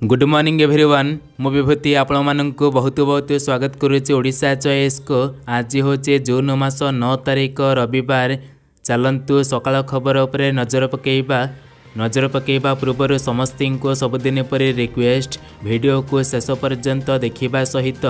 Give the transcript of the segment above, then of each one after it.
Good morning everyone मु विभूति आपण मानक बहुत बहुत स्वागत करुच्ची ओडिशा चॉइस को। आज हूँ जून मास 9 तारिख रविवार। चलतु सकाळ खबर उपरे नजर पकेबा पूर्व समस्त को सबुदिन पर रिक्वेस्ट वीडियो को शेष पर्यंत देखा सहित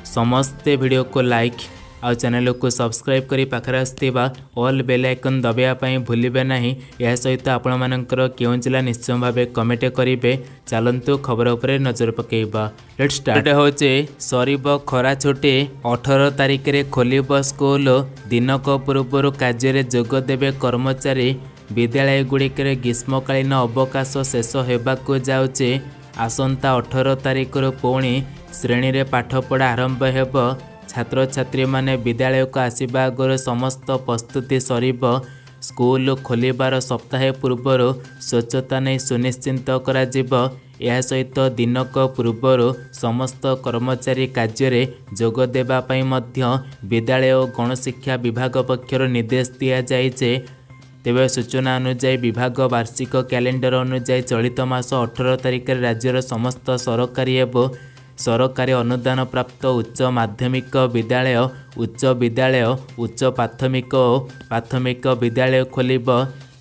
समस्ते वीडियो को लाइक आउ चैनल को सब्सक्राइब करी पाखरे आसुथिबा ऑल बेल आइकन दबाइबा भूलिबे नहीं। यह सहित आपण मानकर केउं जिला निश्चय भाव कमेंट करेंगे। चलतु खबर उपरे नजर पकेबा। Let's start. होचे सरीब खरा छुट्टी 18 तारिख रे खोलिब स्कूल। दिनक पूर्व कार्य जोग देवे कर्मचारी। विद्यालय गुड़िक ग्रीष्मकालीन अवकाश शेष होबाकू जाउचे। आसंता 18 तारिख पुणी श्रेणी रे पाठपढ़ा आरंभ हेब। छात्र छात्री माने विद्यालय को आसवा आगर समस्त प्रस्तुति सरीब। स्कूल खोलिबार सप्ताह पूर्वर स्वच्छता नहीं सुनिश्चित करा जिवो। यह सहित दिनक पूर्वर समस्त कर्मचारी कार्य जोग देबा पई मध्य विद्यालय और गणशिक्षा विभाग पक्षर निर्देश दिया जाइछे। तेबे सूचना अनुसार विभाग वार्षिक कैलेंडर अनुसार चलित मास 18 तारिख राज्यर समस्त सरकारी एवं सरकारी अनुदान प्राप्त उच्च माध्यमिक विद्यालय उच्च प्राथमिक विद्यालय खोलिब।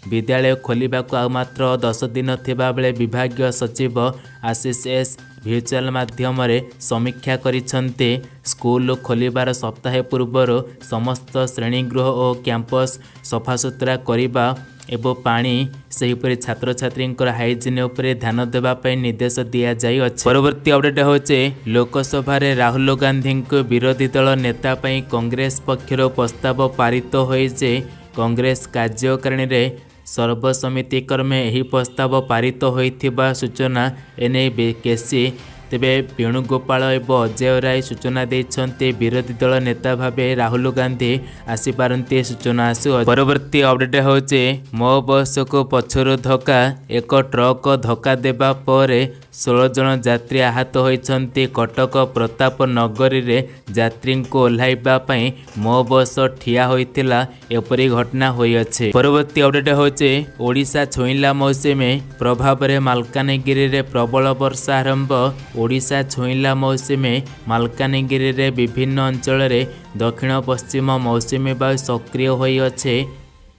विद्यालय खोलिबाकू आ मात्र 10 दिन थिबा बेले विभागीय सचिव आशीष एस भर्चुआल माध्यम समीक्षा करिसेंते। स्कूल खोलिबार सप्ताह पूर्वर समस्त श्रेणीगृह और कैंपस सफासुतरा करिबा एवं पानी सेहीपरि छात्र छात्री हाइजीन उपरे ध्यान देवाई निर्देश दिया जाई अछि। परवर्ती अपडेट होचे लोकसभा रे राहुल गांधी को विरोधी दल नेता पई कांग्रेस पक्षर प्रस्ताव पारित होइजे। कांग्रेस कार्यकारिणी रे सर्वसमिति क्रमे एही प्रस्ताव पारित होइथिबा सूचना एने केसी। तेबे वेणुगोपाल एवं अजय राय सूचना देइछन्ते विरोधी दल नेता भावे राहुल गांधी आसीपारती सूचना आसु। परवर्ती अपडेट होचे मो बस को पछरु धक्का। एक ट्रक धक्का देबा पर 16 जन यात्री आहत होइछन्ते। कटक प्रताप नगरी रे यात्री को ओह्लाइबा पई मो बस ठिया होइतिला एपरी घटना होई अछि। परवर्ती अपडेट होचे ओडिशा छोइला मौसमी प्रभाव रे मालकानगिरी रे प्रबल वर्षा आरंभ। ओडिशा छोइला मौसमी मालकानगिरी रे विभिन्न अंचल रे दक्षिण पश्चिम मौसमी वायु सक्रिय होई अछि।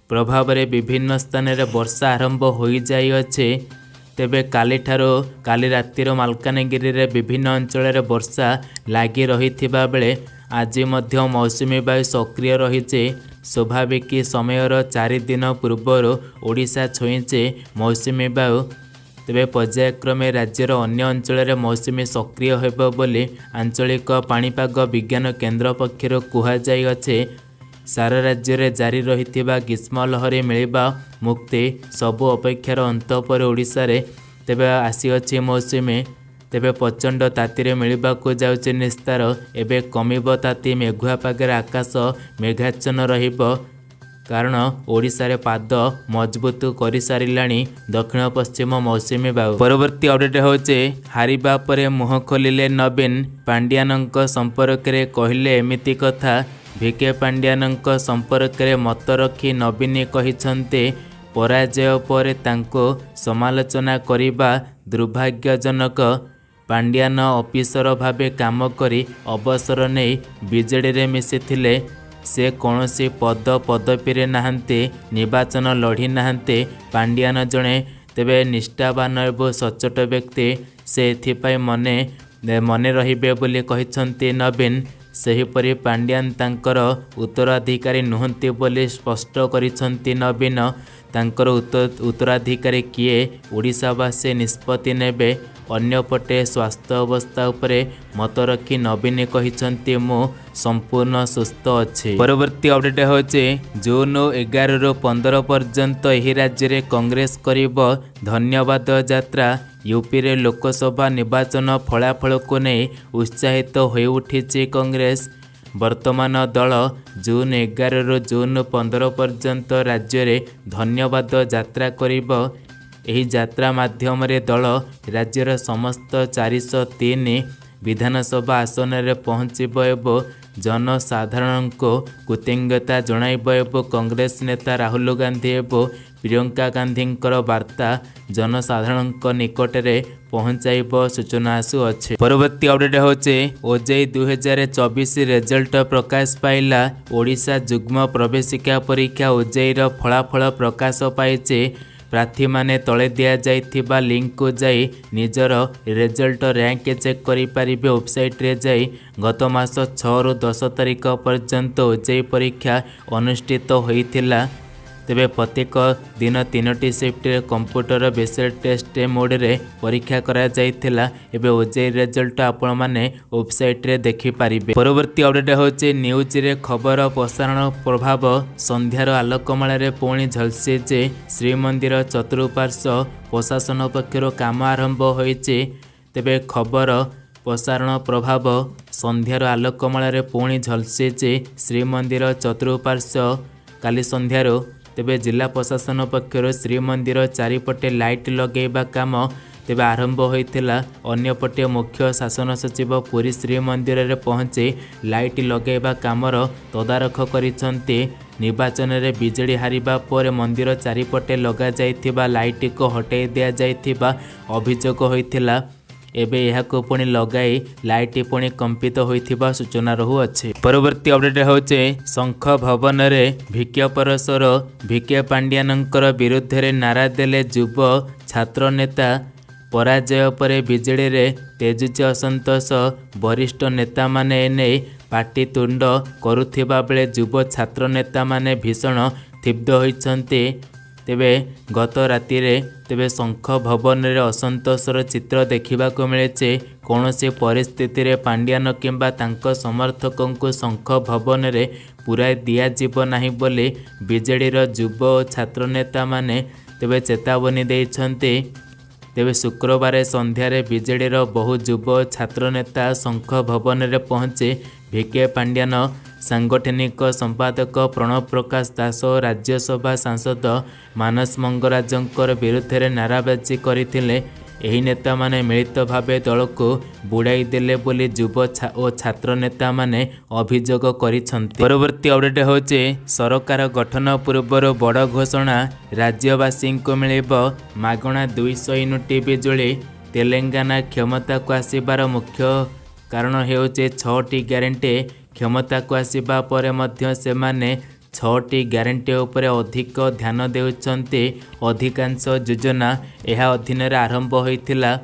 प्रभाव रे विभिन्न स्थान रे वर्षा आरंभ होई जाई अछि। तेबे काली रातिर मालकानगिरी रे विभिन्न अंचल रे वर्षा लागी रहिथिबा बेले आज मध्य मौसमी वायु सक्रिय रहिছে। स्वाभाविक समयर 4 दिन पूर्वर ओडिशा छोइचे मौसमी वायु। तेबे पर्यायक्रमे राज्यर अन्य अंचल रे मौसमी सक्रिय हेबो बोली आंचलिक पाणीपाग विज्ञान केन्द्र पक्षर कुहा जाई अछि। सारा राज्य रे जारी रहिथिबा ग्रीष्म लहरी मिलिबा मुक्ति सबु अपेक्षार अंत पर ओडिशा रे तेबे आसी अछि मौसमी। तेबे प्रचंड ताती रे मिलिबाकू जाउछि निस्तार। एबे कमिबो ताती मेघुआ पागरे आकाश मेघाच्छन्न रहिबो कारण ओडिशा रे पाद मजबूत करि सारिलाणी दक्षिण पश्चिम मौसमी वायु। परवर्ती अपडेट होचे हारिबा परे मुह खोलिले नवीन। पांड्यानंक संपर्क रे कहिले एमिति कथा। भिके पांड्यानंक संपर्क रे मत रखी नवीन कहिछन्ते पराजय परे तांको समालोचना करिबा दुर्भाग्यजनक। पांड्यान ऑफिसर भावे काम करी अवसर नहीं बीजेडी रे मिसिथिले। से कौनसी पद पदपी रे नाहंते निर्वाचन लड़ी नाहंते। पांड्यान जड़े तेबे निष्ठावान एवं सचोट व्यक्ति से एथिपाई मने रहिबे बोली कहिछन्ते नवीन। सेहीपरि पांड्यान तांकर उत्तराधिकारी नुहंती बोली स्पष्ट करिछन्ते नवीन। तांकर उत्तराधिकारी किए ओडिशावासी निष्पत्ति नेबे। अन्यपटे स्वास्थ्य अवस्था उपरे मत रखी नवीन कहिछन्ते मु संपूर्ण सुस्थ अछि। परवर्ती अपडेट होचे जून 11 रु 15 पर्यंत एही राज्य रे कांग्रेस करिब धन्यवाद यात्रा। यूपी रे लोकसभा निर्वाचन फलाफल को नहीं उत्साहित होई उठिछि कांग्रेस। वर्तमान दल जून 11 रु जून 15 पर्यंत राज्य रे धन्यवाद यात्रा करिब। एही यात्रा माध्यम रे दल राज्यर समस्त 403 विधानसभा आसन रे पहुँचब एवं जनसाधारण को कृतज्ञता जणाइब एवं कांग्रेस नेता राहुल गांधी एवं प्रियंका गांधींकर वार्ता जनसाधारण निकट में पहुँचाइब सूचना आसुअछि। परवर्ती अपडेट होचे ओजेई 2024 रिजल्ट प्रकाश पाइला। ओडिशा युग्म प्रवेशिका परीक्षा ओजेई फलाफल प्रकाश पाइचे। प्रार्थी माने तले दिया जाइथिबा लिंक को जाई निजर रिजल्ट रैंक चेक करि पारिबे। वेबसाइट रे जाई गत मास 6 रु 10 तारिख पर्यंत ओजेई परीक्षा अनुष्ठित होइथिला। तेबे प्रत्येक दिन 3टी shift computer based test mode रे परीक्षा करा जाइथिला। एबे ओजेई रिजल्ट आपण माने वेबसाइट रे देखि पारिबे। परवर्ती अपडेट होचे न्यूज रे खबर प्रसारण प्रभाव संध्यार आलोकमाला रे पुणी झलसे जे श्रीमंदिर चतुर्पार्श्व प्रशासन पक्षर काम आरंभ होइचे। तेबे खबर प्रसारण प्रभाव संध्यार आलोकमाला रे पुणी झलसे जे श्रीमंदिर चतुर्पार्श्व काली संध्यार तेबे जिला प्रशासन पक्षर श्रीमंदिर चारिपटे लाइट लगेबा काम तेबे आरंभ होइथिला। अन्यपटे मुख्य शासन सचिव पुरी श्रीमंदिर रे पहुंचे लाइट लगेबा कामर तदारख करिसंते। निर्वाचन रे बिजेडी हारिबा पर मंदिर चारिपटे लगा जाइथिबा लाइट को हटाई दिया जाइथिबा अभियोग होइथिला। एबे यहाको पुणी लगाई लाइट पुणी कंपित होइथिबा सूचना रहुअछि। परवर्ती अपडेट होचे शंख भवन रे 𝗕𝗂𝗶𝗀𝗀𝗀 भिके विरुद्ध रे नारा देले युव छात्र नेता। पराजय पर बिजेडी रे तेजुचे असंतोष। वरिष्ठ नेता माने एने पाटितुंड करुथिबा बेले युव छात्र नेता माने भीषण क्षिप्त होइछन्ते। तेबे गत राति रे तेबे शंख भवन रे असंतोषर चित्र देखा मिले। कौन से परिस्थिति रे पांड्यान किंबा तांको समर्थकों को शंख भवन रे पुराई दिया जीव नाही बोली बीजेडी रो युव छात्र नेता माने तेबे चेतावनी देइछन्ते। तेबे शुक्रवार संध्यारे बीजेडी रो बहु युव छात्र नेता शंख भवन रे पहुंचे। भिके पांड्यान सांगठनिक संपादक प्रणव प्रकाश दास और राज्यसभा सांसद मानस मंगराजंकर विरुद्ध रे नाराबाजी करथिले। एही नेता माने मिलित भावे दल को बुड़ाई देले बोली युव और छात्र नेता माने अभियोग करिसंते। परवर्ती अपडेट होचे सरकार गठन पूर्व बड़ घोषणा राज्यवासी को मिलिब मागणा 200 यूनिट बिजुली। तेलंगाना क्षमता को आसीबार मुख्य कारण हेउचे 6टी ग्यारंटी। क्षमता को आसीबा परे मध्य सेमाने 6टी ग्यारंटी उपरे अधिक ध्यान देउछन्ते। अधिकांश योजना यह अधीन आरंभ होइथिला।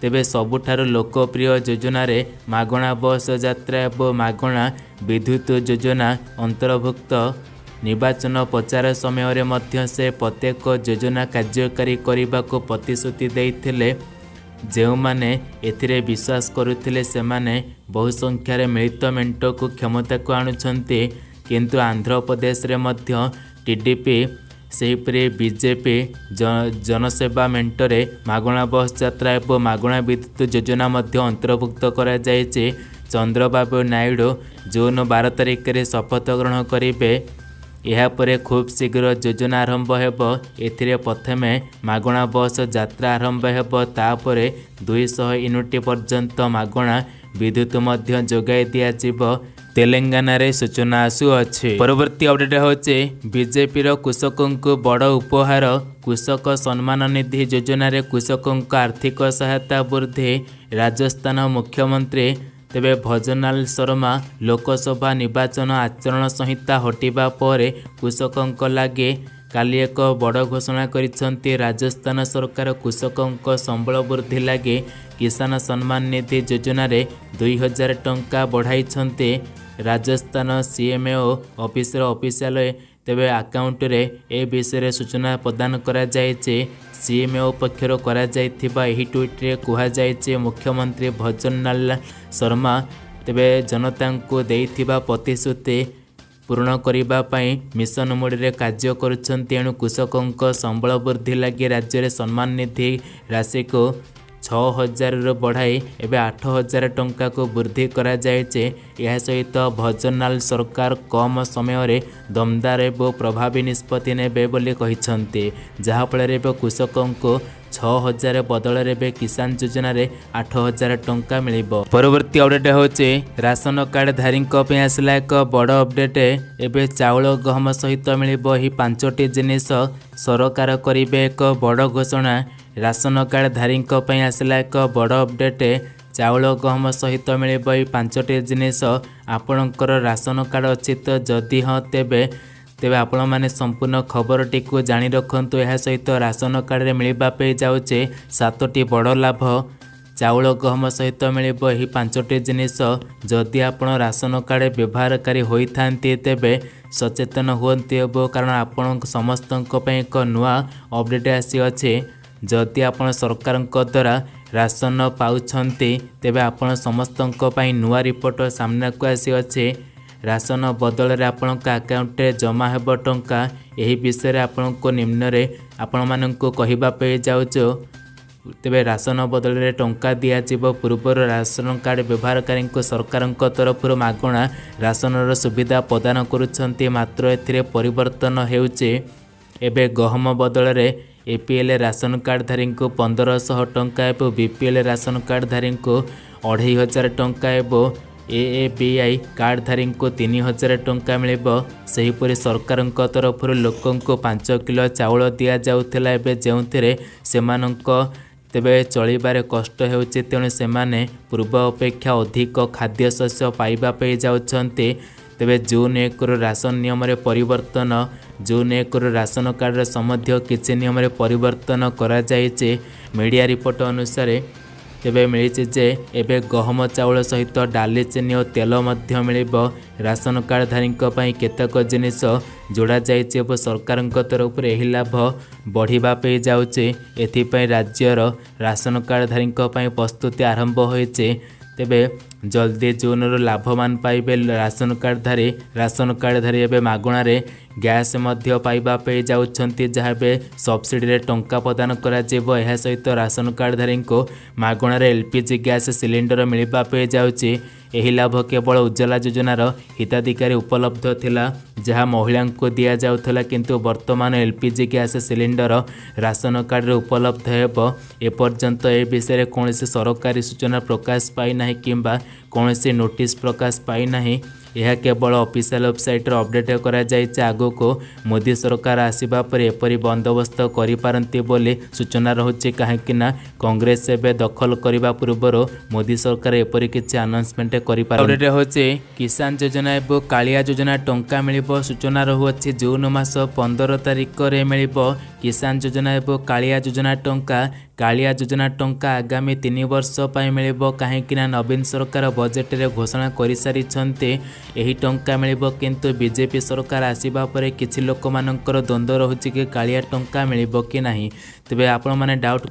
तेबे सबुठारु लोकप्रिय योजना रे मागणा बस यात्रा एवं मागणा विद्युत योजना अंतर्भुक्त। निर्वाचन प्रचार समय रे मध्य से प्रत्येक योजना कार्यकारी करने को प्रतिश्रुति देइथिले। जो माने एथिरे विश्वास करुथिले सेमाने बहु संख्यार मिलित मेंट को क्षमता को आणुछन्ते। किंतु आंध्र प्रदेश रे मध्य टीडीपी सेहीपरि बीजेपी जनसेवा मेंटरे मागणा बस यात्रा एवं मागणा विद्युत योजना मध्य अंतर्भुक्त करा जायछि। चंद्रबाबू नायडू जून 12 तारिख रे शपथ ग्रहण करिवे। यापर खूब शीघ्र योजना आरंभ हेब। एथिरे प्रथमे मागणा बस यात्रा आरंभ हेब। तापर 200 यूनिट पर्यंत मागणा विद्युत मध्य जोगाई दियाजिब तेलंगाना रे सूचना आसुअछि। परवर्ती अपडेट होचे बीजेपी रो कृषकों को बड़ उपहार। कृषक सम्मान निधि योजना रे कृषकों को आर्थिक सहायता वृद्धि। राजस्थान मुख्यमंत्री तेबे भजनाल शर्मा लोकसभा निर्वाचन आचरण संहिता हटिबा पर कृषकों लगे काली एक बड़ घोषणा करिसंती। राजस्थान सरकार कृषकों संबल वृद्धि लगे किसान सम्मान निधि योजना रे 2000 टंका बढ़ाइछन्ते। राजस्थान सीएमओ ऑफिसर ऑफिशियल तेबे अकाउंट रे ए विषय सूचना प्रदान करा जायछि। सीएमओ पक्षर करा जायथिबा एही ट्वीट रे कुहा जायछि मुख्यमंत्री भजनाल शर्मा तेबे जनता को देइथिबा प्रतिश्रुति पूर्ण करबा पई मिशन मोड रे कार्य करुछन्ति। एणु कृषकों संबल वृद्धि लगी राज्य रे सम्मान निधि राशि को 6000 रु बढ़ाई एवं 8000 टंका को वृद्धि करा जायछि। यह सहित भजनाल सरकार कम समय रे दमदार एवं प्रभावी निष्पत्ति नेबे बोली कहिसंते। जहाफल रे कृषकों को 6000 बदल रे किसान योजना रे 8000 टंका मिलिबो। परवर्ती अपडेट होचे राशन कार्ड धारी आसला एक बड़ अपडेट। एबे चाउल गहम सहित मिलिबो ही 5टी जिनिस सरकार करिबे एक बड़ घोषणा। राशन कार्ड धारी आसला एक बड़ अपडेट। चाउल गहम सहित मिलिबो ही 5टी जिनिस। आपणकर राशन कार्ड अच्छी तो जदि हाँ तेबे आपण मैंने संपूर्ण खबरटी को जानी रखु। यह सहित राशन कार्ड रे मिलवा पे जाऊे 7टी बड़ लाभ। चाउल गहम सहित मिलिबो ही 5टी जिनिस। जदि आपण राशन कार्ड व्यवहारकारी होइथांती तेबे सचेतन हुअन्ति हेबो, कारण आपण समस्तक पई एक नुआ अपडेट आसी अछि। जदि आपण सरकार द्वारा राशन पाउछंती तेबे आपण समस्तक पई नुआ रिपोर्ट सामना को आसी अछि। राशन बदल रे आपणक अकाउंट रे जमा हेबो टंका। एही विषय रे आपणको निम्न रे आपण माननको कहिबा पे जाउछो। तेबे राशन बदल रे टंका दिया जिवो। पूर्वर राशन कार्ड व्यवहारकारी सरकार तरफ मागणा राशन सुविधा प्रदान करुछंती, मात्र एथिरे परिवर्तन हेउचे। एबे गहम बदल रे एपीएल राशन कार्ड धारी को 1500 टंका एवं बीपीएल राशन कार्ड धारी को 2500 टंका एवं एएबीआई कार्ड धारी को 3000 टंका मिलिबो। सेहीपरि सरकार तरफ लोकंको 5 किलो चाउल दिया जाउथिला। एबे जेउथिरे सेमानंक तेबे चलिबारे कष्ट हेउचे, तेणु सेमाने पूर्व अपेक्षा अधिक खाद्य शस्य पाइबा पे जाउछंती। तेबे जून 1 रु राशन नियम रे परिवर्तन। जून 1 रु राशन कार्ड रे समध्य किछि नियम रे परिवर्तन करा जायचे। मीडिया रिपोर्ट अनुसार तेबे मिली जे एबे गहम चाउल सहित डाली चीनी और तेल मध्य मिलिबो। राशन कार्ड धारी केतक जिनिस जोड़ा जाइए और सरकार तरफ एही लाभ बढ़िबा पे जाउचे। एथिपाई राज्यर राशन कार्ड धारी प्रस्तुति आरंभ होइचे। तेबे जल्दी जून रु लाभवान पाइबे राशन कार्ड धारी एबे मागणा रे गैस मध्य पाइबा पे जाउछंती, जहाँ बे सब्सिडी रे टंका प्रदान करा जेबो। एहा सहित राशन कार्ड धारी को मागणा रे एलपीजी गैस सिलिंडर मिलिबा पे जाउची। एही लाभ केवल उज्ज्वला योजनार हिताधिकारी उपलब्ध थिला, जहाँ महिला को दिया जाउथला, किंतु वर्तमान LPG gas cylinder ration card रे उपलब्ध हेबो। एपर्यंत ए विषय रे कोनोसी सरकारी सूचना प्रकाश पाई नाही किंबा कोनोसी नोटिस प्रकाश पाई नाही। यह केवल ऑफिशियल वेबसाइट रे अपडेट करा जायछि। आगो को मोदी सरकार आसीबा पर एपरी बंदोबस्त करि पारंती बोली सूचना रहुछि, काहेकि ना कांग्रेस एबे दखल करबा पूर्वर मोदी सरकार एपरी किछि अनाउंसमेंट करि पारंती। अपडेट होछि किसान योजना एवं कालिया योजना टंका मिलिबो। सूचना रहुछि जून मास 15 तारिख रे मिलिबो किसान योजना एवं कालिया योजना टंका। कालिया योजना टंका आगामी 3 वर्ष पाई मिलिबो, काहेकि ना नवीन सरकार बजेट रे घोषणा करि सारिछन्ते एही टंका मिलिबो। किंतु बीजेपी सरकार आसीबा परे किछि लोक मानकर द्वंद्व रहुछि कि कालिया टंका मिलिबो कि नाही। तबे आपण माने डाउट